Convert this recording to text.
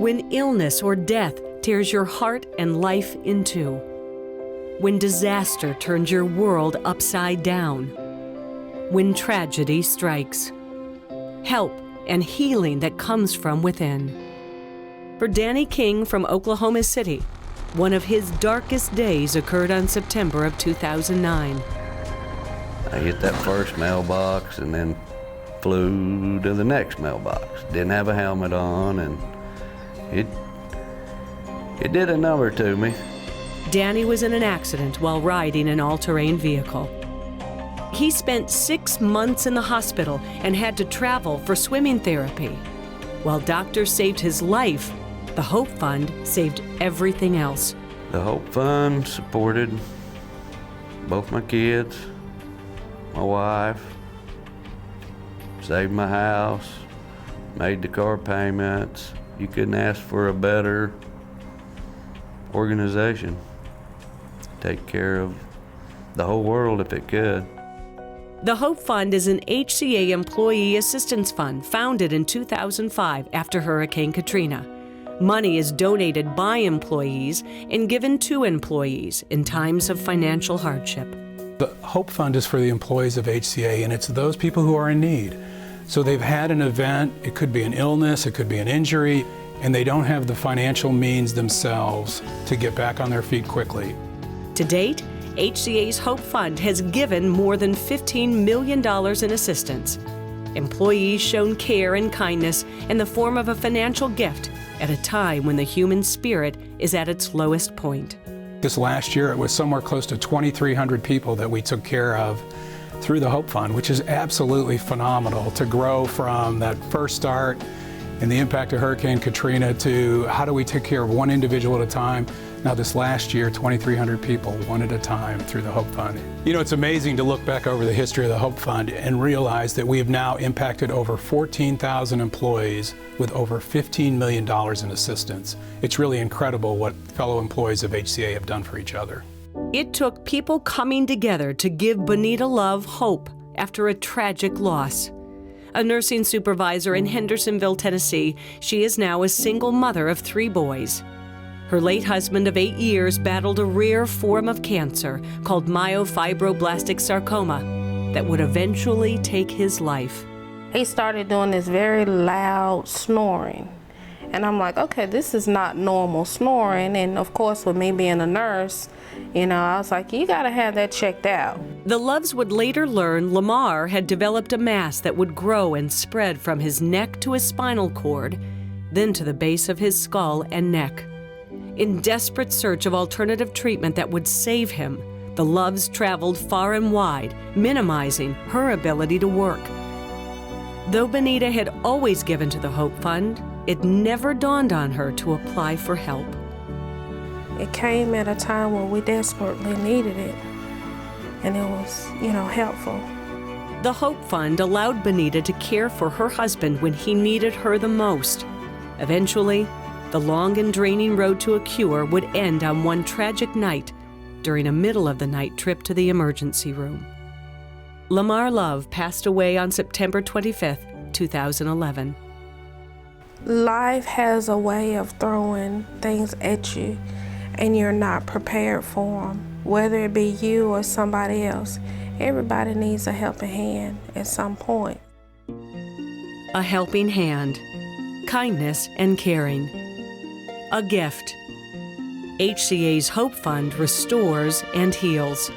When illness or death tears your heart and life in two. When disaster turns your world upside down. When tragedy strikes. Help and healing that comes from within. For Danny King from Oklahoma City, one of his darkest days occurred on September of 2009. I hit that first mailbox and then flew to the next mailbox. Didn't have a helmet on, and it did a number to me. Danny was in an accident while riding an all-terrain vehicle. He spent 6 months in the hospital and had to travel for swimming therapy. While doctors saved his life, the Hope Fund saved everything else. The Hope Fund supported both my kids, my wife, saved my house, made the car payments. You couldn't ask for a better organization. Take care of the whole world if it could. The Hope Fund is an HCA employee assistance fund founded in 2005 after Hurricane Katrina. Money is donated by employees and given to employees in times of financial hardship. The Hope Fund is for the employees of HCA, and it's those people who are in need. So they've had an event, it could be an illness, it could be an injury, and they don't have the financial means themselves to get back on their feet quickly. To date, HCA's Hope Fund has given more than $15 million in assistance. Employees shown care and kindness in the form of a financial gift at a time when the human spirit is at its lowest point. This last year, it was somewhere close to 2,300 people that we took care of through the Hope Fund, which is absolutely phenomenal to grow from that first start and the impact of Hurricane Katrina to how do we take care of one individual at a time. Now this last year, 2,300 people, one at a time through the Hope Fund. You know, it's amazing to look back over the history of the Hope Fund and realize that we have now impacted over 14,000 employees with over $15 million in assistance. It's really incredible what fellow employees of HCA have done for each other. It took people coming together to give Bonita Love hope after a tragic loss. A nursing supervisor in Hendersonville, Tennessee, she is now a single mother of 3 boys. Her late husband of 8 years battled a rare form of cancer called myofibroblastic sarcoma that would eventually take his life. He started doing this very loud snoring. And I'm like, okay, this is not normal snoring. And of course, with me being a nurse, you know, I was like, you gotta have that checked out. The Loves would later learn Lamar had developed a mass that would grow and spread from his neck to his spinal cord, then to the base of his skull and neck. In desperate search of alternative treatment that would save him, the Loves traveled far and wide, minimizing her ability to work. Though Bonita had always given to the Hope Fund, it never dawned on her to apply for help. It came at a time when we desperately needed it, and it was, you know, helpful. The Hope Fund allowed Bonita to care for her husband when he needed her the most. Eventually, the long and draining road to a cure would end on one tragic night during a middle-of-the-night trip to the emergency room. Lamar Love passed away on September 25th, 2011. Life has a way of throwing things at you, and you're not prepared for them. Whether it be you or somebody else, everybody needs a helping hand at some point. A helping hand, kindness and caring. A gift. HCA's Hope Fund restores and heals.